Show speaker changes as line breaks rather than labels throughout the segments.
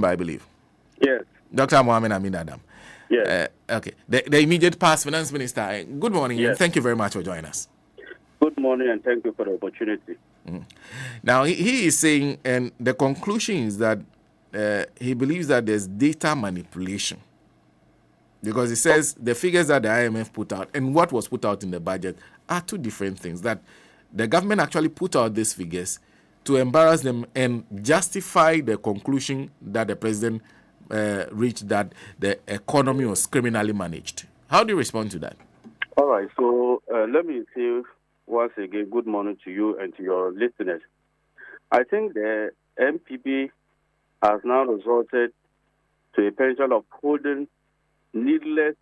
I believe.
Yes.
Dr. Mohamed Amin Adam.
Yes.
Okay. The immediate past finance minister. Good morning, and
Yes.
thank you very much for joining us.
Good morning, and thank you for the opportunity.
Now, he is saying, and the conclusion is that he believes that there's data manipulation. Because he says the figures that the IMF put out and what was put out in the budget are two different things. That the government actually put out these figures to embarrass them and justify the conclusion that the president reached, that the economy was criminally managed. How do you respond to that?
All right. So let me say once again, good morning to you and to your listeners. I think the MPP has now resorted to a penchant of holding needless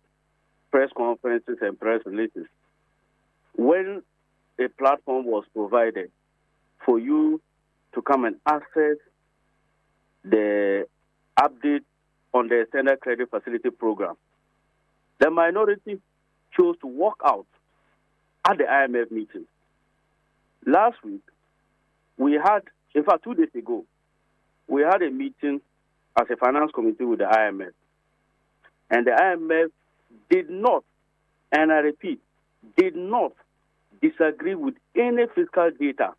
press conferences and press releases when a platform was provided for you to come and access the update on the Extended Credit Facility Program. The minority chose to walk out at the IMF meeting. Last week, we had, in fact, 2 days ago, we had a meeting as a finance committee with the IMF. And the IMF did not, and I repeat, did not disagree with any fiscal data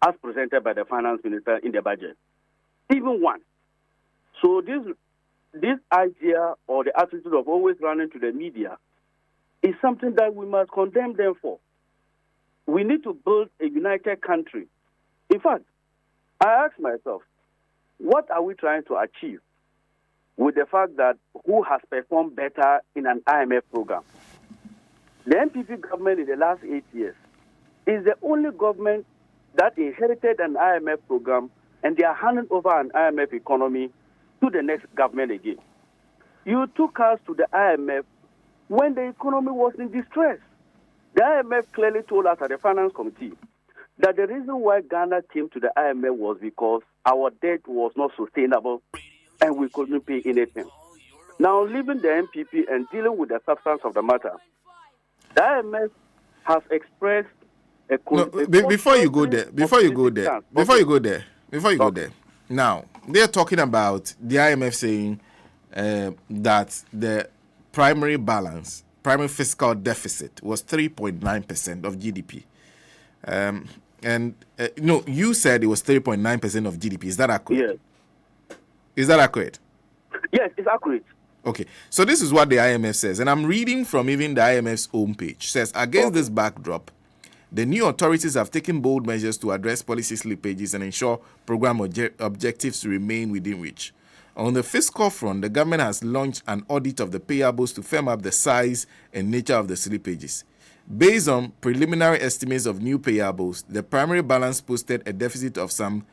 as presented by the finance minister in the budget, even one. So this idea or the attitude of always running to the media is something that we must condemn them for. We need to build a united country. In fact, I ask myself, what are we trying to achieve with the fact that who has performed better in an IMF program? The NPP government in the last 8 years is the only government that inherited an IMF program, and they are handing over an IMF economy to the next government again. You took us to the IMF when the economy was in distress. The IMF clearly told us at the Finance Committee that the reason why Ghana came to the IMF was because our debt was not sustainable and we couldn't pay anything. Now, leaving the MPP and dealing with the substance of the matter, the IMF has expressed
before you go there. Now, they're talking about the IMF saying that the primary fiscal deficit was 3.9% of GDP. You said it was 3.9% of GDP. Is that accurate?
Yes.
Is that accurate?
Yes, it's accurate.
Okay, so this is what the IMF says, and I'm reading from even the IMF's homepage. It says, against this backdrop, the new authorities have taken bold measures to address policy slippages and ensure program objectives remain within reach. On the fiscal front, the government has launched an audit of the payables to firm up the size and nature of the slippages. Based on preliminary estimates of new payables, the primary balance posted a deficit of some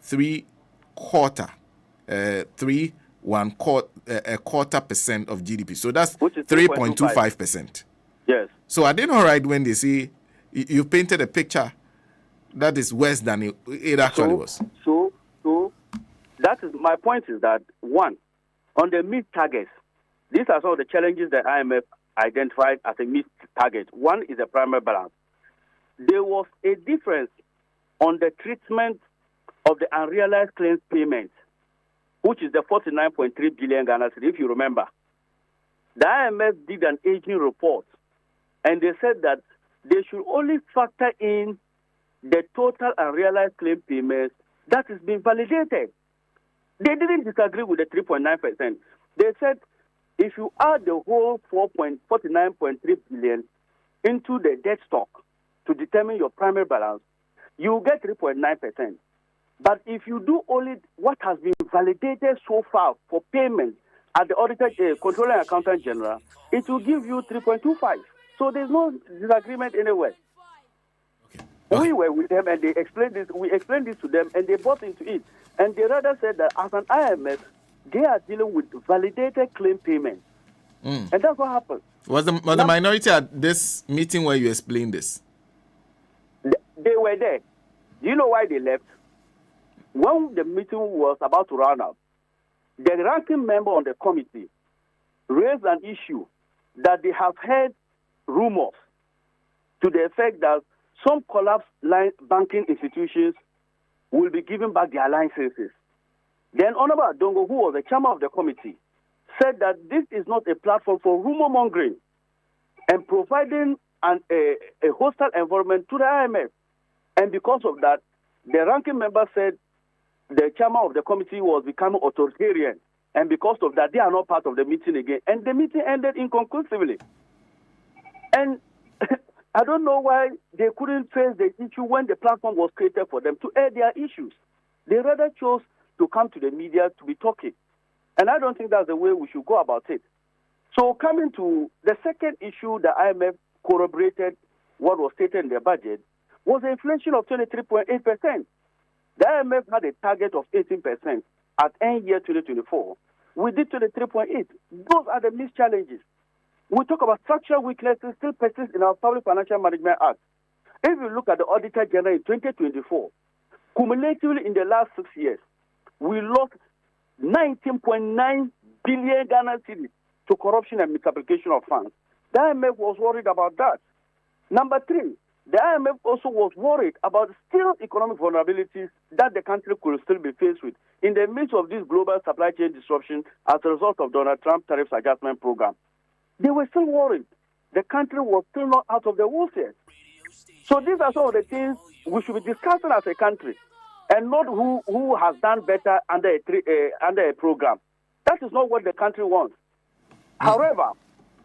3.25% of GDP. So that's 3.25%.
Yes.
So are they not right when they say you painted a picture that is worse than it actually was?
So that is my point. Is that one, on the missed targets, these are some of the challenges that IMF identified as a missed target. One is the primary balance. There was a difference on the treatment of the unrealized claims payments, which is the 49.3 billion Ghana cedi, if you remember. The IMF did an aging report, and they said that they should only factor in the total unrealized claim payments that is being validated. They didn't disagree with the 3.9%. They said if you add the whole 49.3 billion into the debt stock to determine your primary balance, you get 3.9%. But if you do only what has been validated so far for payment at the audited controlling accountant general, it will give you 3.25. So there's no disagreement anywhere. Okay. We were with them and they explained this. We explained this to them and they bought into it. And they rather said that as an IMF, they are dealing with validated claim payments. And that's what happened.
Was the minority at this meeting where you explained this?
They were there. Do you know why they left? When the meeting was about to run out, the ranking member on the committee raised an issue that they have heard rumors to the effect that some collapsed banking institutions will be giving back their licenses. Then Honorable Adongo, who was the chairman of the committee, said that this is not a platform for rumor mongering and providing a hostile environment to the IMF. And because of that, the ranking member said the chairman of the committee was becoming authoritarian. And because of that, they are not part of the meeting again. And the meeting ended inconclusively. And I don't know why they couldn't face the issue when the platform was created for them to air their issues. They rather chose to come to the media to be talking. And I don't think that's the way we should go about it. So coming to the second issue, the IMF corroborated what was stated in their budget, was the inflation of 23.8%. The IMF had a target of 18% at end year 2024. We did 23.8. Those are the missed challenges. We talk about structural weaknesses still persist in our Public Financial Management Act. If you look at the Auditor General in 2024, cumulatively in the last 6 years, we lost 19.9 billion Ghana cedis to corruption and misapplication of funds. The IMF was worried about that. Number three, the IMF also was worried about still economic vulnerabilities that the country could still be faced with in the midst of this global supply chain disruption as a result of Donald Trump's tariff adjustment program. They were still worried. The country was still not out of the woods yet. So these are some of the things we should be discussing as a country, and not who has done better under a program. That is not what the country wants. However,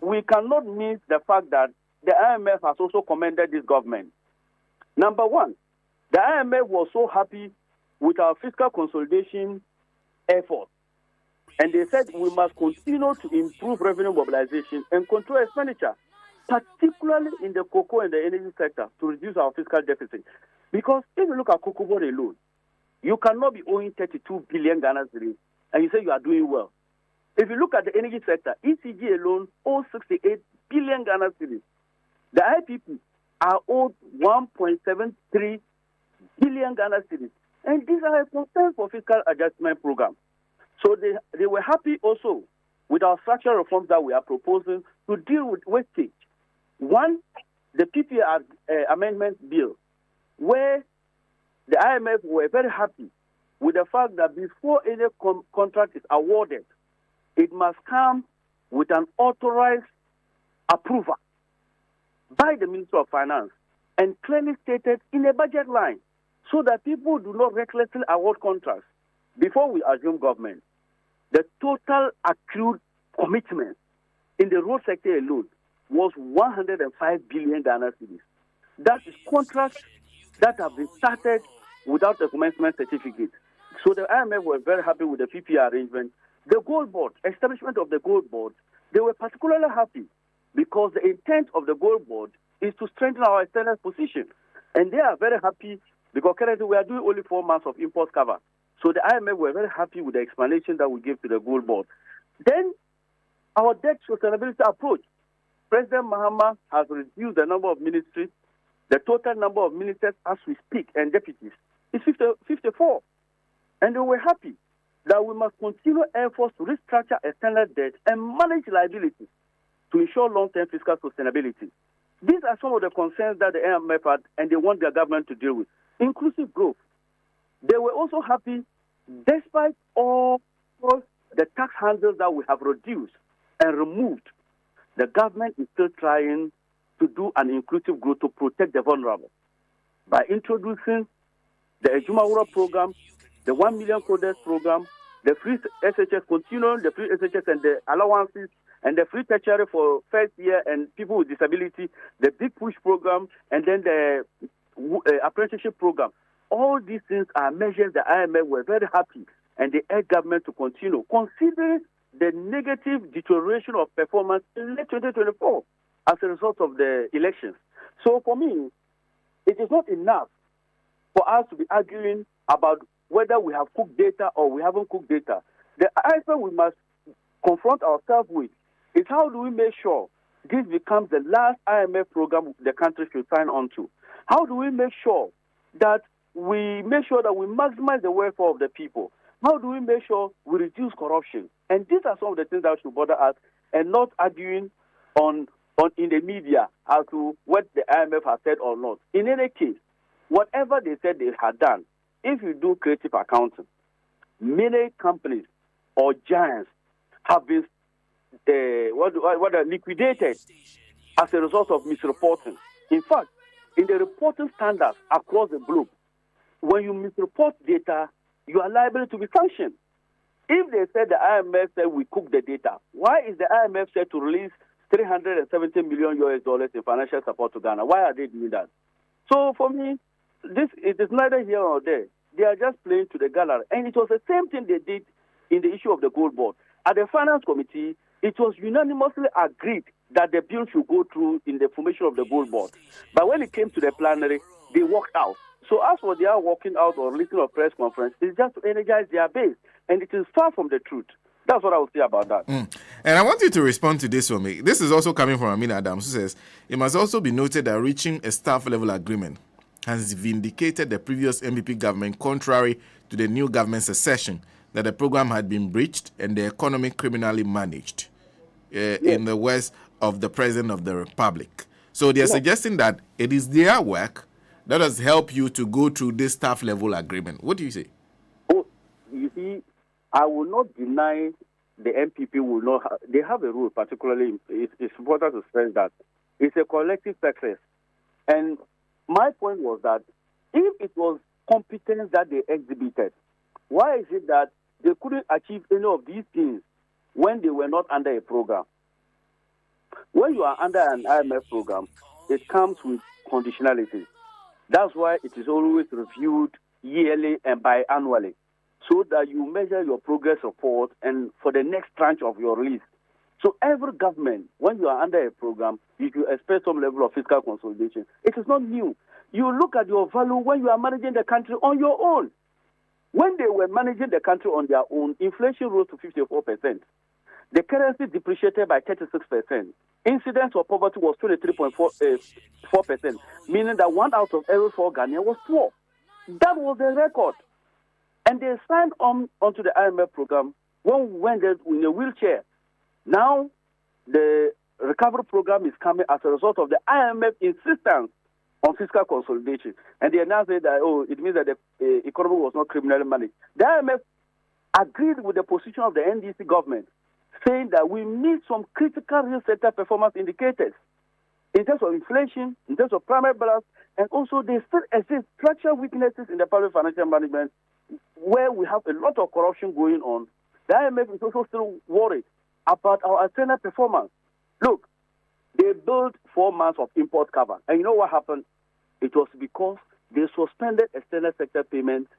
we cannot miss the fact that the IMF has also commended this government. Number one, the IMF was so happy with our fiscal consolidation effort. And they said we must continue to improve revenue mobilization and control expenditure, particularly in the cocoa and the energy sector, to reduce our fiscal deficit. Because if you look at cocoa board alone, you cannot be owing 32 billion Ghana cedis and you say you are doing well. If you look at the energy sector, ECG alone owes 68 billion Ghana cedis. The IPP are owed 1.73 billion Ghana cedis. And these are a concern for fiscal adjustment program. So they were happy also with our structural reforms that we are proposing to deal with wastage. One, the PPR amendment bill, where the IMF were very happy with the fact that before any contract is awarded, it must come with an authorized approval by the Minister of Finance and clearly stated in a budget line so that people do not recklessly award contracts before we assume government. The total accrued commitment in the road sector alone was 105 billion Ghana cedis. That is contracts that have been started without a commencement certificate. So the IMF were very happy with the PPR arrangement. The Gold Board, establishment of the Gold Board, they were particularly happy because the intent of the Gold Board is to strengthen our external position. And they are very happy because currently we are doing only 4 months of import cover. So the IMF were very happy with the explanation that we gave to the Gold Board. Then our debt sustainability approach. President Mahama has reduced the number of ministries. The total number of ministers as we speak and deputies is 54. And they were happy that we must continue efforts to restructure external debt and manage liabilities to ensure long-term fiscal sustainability. These are some of the concerns that the IMF had and they want their government to deal with. Inclusive growth. They were also happy despite all the tax handles that we have reduced and removed. The government is still trying to do an inclusive growth to protect the vulnerable by introducing the Ejumawura program, the 1 million coders program, the free SHS continuum, the free SHS and the allowances, and the free tertiary for first year and people with disability, the big push program, and then the apprenticeship program. All these things are measures the IMF were very happy and they urged government to continue, considering the negative deterioration of performance in late 2024 as a result of the elections. So for me, it is not enough for us to be arguing about whether we have cooked data or we haven't cooked data. The answer we must confront ourselves with is how do we make sure this becomes the last IMF program the country should sign on to? How do we make sure that we maximize the welfare of the people? How do we make sure we reduce corruption? And these are some of the things that should bother us and not arguing on in the media as to what the IMF has said or not. In any case, whatever they said they had done, if you do creative accounting, many companies or giants have been liquidated as a result of misreporting. In fact, in the reporting standards across the globe, when you misreport data, you are liable to be sanctioned. If they said the IMF said we cook the data, why is the IMF said to release $370 million in financial support to Ghana? Why are they doing that? So for me, it is neither here nor there. They are just playing to the gallery. And it was the same thing they did in the issue of the gold board. At the finance committee, it was unanimously agreed that the bill should go through in the formation of the gold board. But when it came to the plenary, they walked out. So as for their walking out or listening to a press conference, it's just to energize their base. And it is far from the truth. That's what I would say about that.
And I want you to respond to this for me. This is also coming from Amin Adams, who says, it must also be noted that reaching a staff-level agreement has vindicated the previous MPP government, contrary to the new government secession, that the program had been breached and the economy criminally managed in the words of the President of the Republic. So they're suggesting that it is their work that has helped you to go through this staff-level agreement. What do you say?
Oh, you see, I will not deny the MPP will not. They have a rule, particularly. It's important to stress that it's a collective success. And my point was that if it was competence that they exhibited, why is it that they couldn't achieve any of these things when they were not under a program? When you are under an IMF program, it comes with conditionalities. That's why it is always reviewed yearly and biannually, so that you measure your progress report and for the next tranche of your release. So every government, when you are under a program, you should expect some level of fiscal consolidation. It is not new. You look at your value when you are managing the country on your own. When they were managing the country on their own, inflation rose to 54%. The currency depreciated by 36%. Incidence of poverty was 23.4%, meaning that 1 out of every 4 Ghanaians was poor. That was the record. And they signed on onto the IMF program when we went there in a wheelchair. Now, the recovery program is coming as a result of the IMF insistence on fiscal consolidation. And they now say that, it means that the economy was not criminally managed. The IMF agreed with the position of the NDC government, saying that we need some critical real sector performance indicators in terms of inflation, in terms of primary balance, and also there still exist structural weaknesses in the public financial management where we have a lot of corruption going on. The IMF is also still worried about our external performance. Look, they built 4 months of import cover. And you know what happened? It was because they suspended external sector payments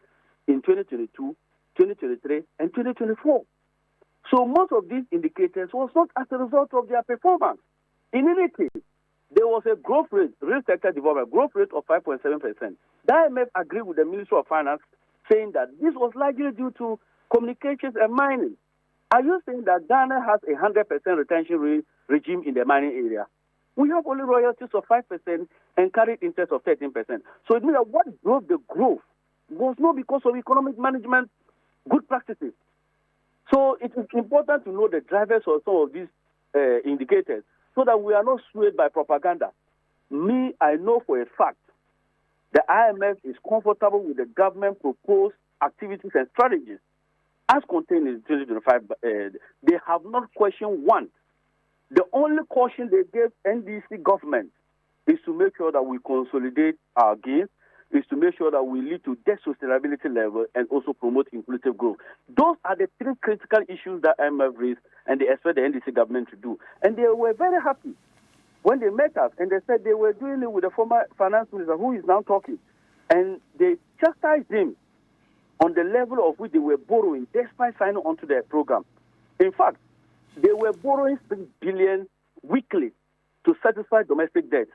in 2022, 2023, and 2024. So most of these indicators was not as a result of their performance. In any case, there was a growth rate, real sector development, growth rate of 5.7%. The IMF agreed with the Ministry of Finance, saying that this was largely due to communications and mining. Are you saying that Ghana has a 100% retention regime in the mining area? We have only royalties of 5% and carried interest of 13%. So it means that what drove the growth was not because of economic management good practices. So it is important to know the drivers of some of these indicators so that we are not swayed by propaganda. I know for a fact the IMF is comfortable with the government proposed activities and strategies as contained in 2025. They have not questioned one. The only caution they gave NDC government is to make sure that we consolidate our gains, is to make sure that we lead to debt sustainability level and also promote inclusive growth. Those are the 3 critical issues that IMF raised and they expect the NDC government to do. And they were very happy when they met us and they said they were doing it with the former finance minister who is now talking. And they chastised him on the level of which they were borrowing despite signing onto their program. In fact, they were borrowing 6 billion weekly to satisfy domestic debt.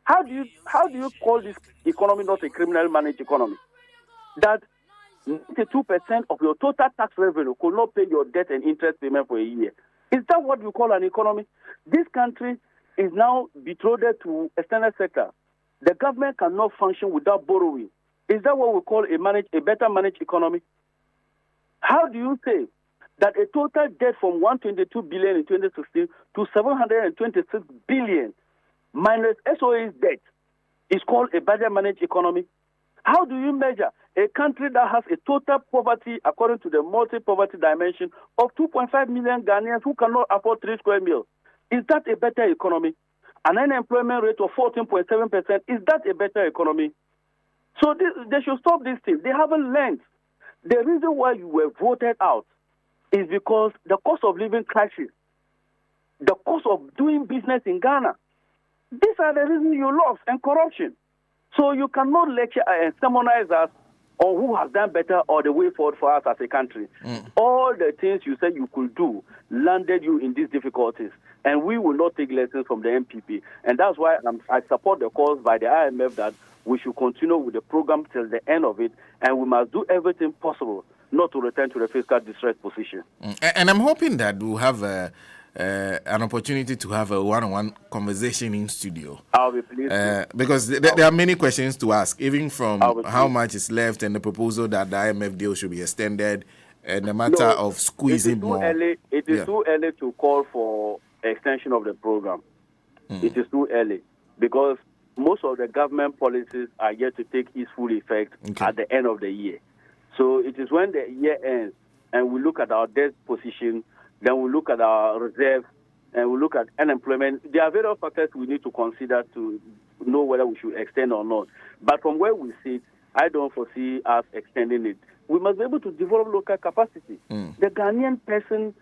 How do you call this economy not a criminal managed economy? That 92% of your total tax revenue could not pay your debt and interest payment for a year. Is that what you call an economy? This country is now betrothed to external sector. The government cannot function without borrowing. Is that what we call a better managed economy? How do you say that a total debt from 122 billion in 2016 to 726 billion minus SOA's debt is called a better managed economy? How do you measure a country that has a total poverty, according to the multi-poverty dimension, of 2.5 million Ghanaians who cannot afford 3 square meals? Is that a better economy? An unemployment rate of 14.7%, is that a better economy? So they should stop this thing. They haven't learned. The reason why you were voted out is because the cost of living crisis, the cost of doing business in Ghana. These are the reasons you lost, and corruption. So you cannot lecture and sermonize us on who has done better or the way forward for us as a country. All the things you said you could do landed you in these difficulties, and we will not take lessons from the MPP. And that's why I support the calls by the IMF that we should continue with the program till the end of it, and we must do everything possible not to return to the fiscal distress position.
And I'm hoping that we'll have an opportunity to have a one-on-one conversation in studio.
I'll be pleased.
Because there are many questions to ask, even from how much is left and the proposal that the IMF deal should be extended, and the matter of squeezing more.
It is too early to call for extension of the program. It is too early because most of the government policies are yet to take its full effect at the end of the year. So it is when the year ends and we look at our debt position, then we look at our reserve, and we look at unemployment. There are various factors we need to consider to know whether we should extend or not. But from where we sit, I don't foresee us extending it. We must be able to develop local capacity. The Ghanaian person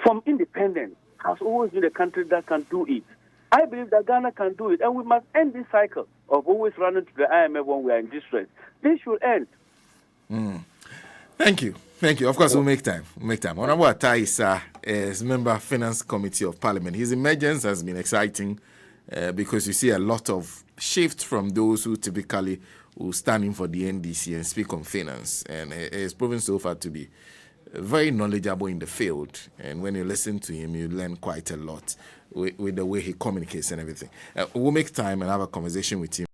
from independence has always been a country that can do it. I believe that Ghana can do it, and we must end this cycle of always running to the IMF when we are in distress. This should end.
Thank you. Thank you. Of course, we'll make time. Honorable Atta Issa is member of Finance Committee of Parliament. His emergence has been exciting because you see a lot of shift from those who typically will stand in for the NDC and speak on finance. And it's proven so far to be very knowledgeable in the field. And when you listen to him, you learn quite a lot with the way he communicates and everything. We'll make time and have a conversation with him.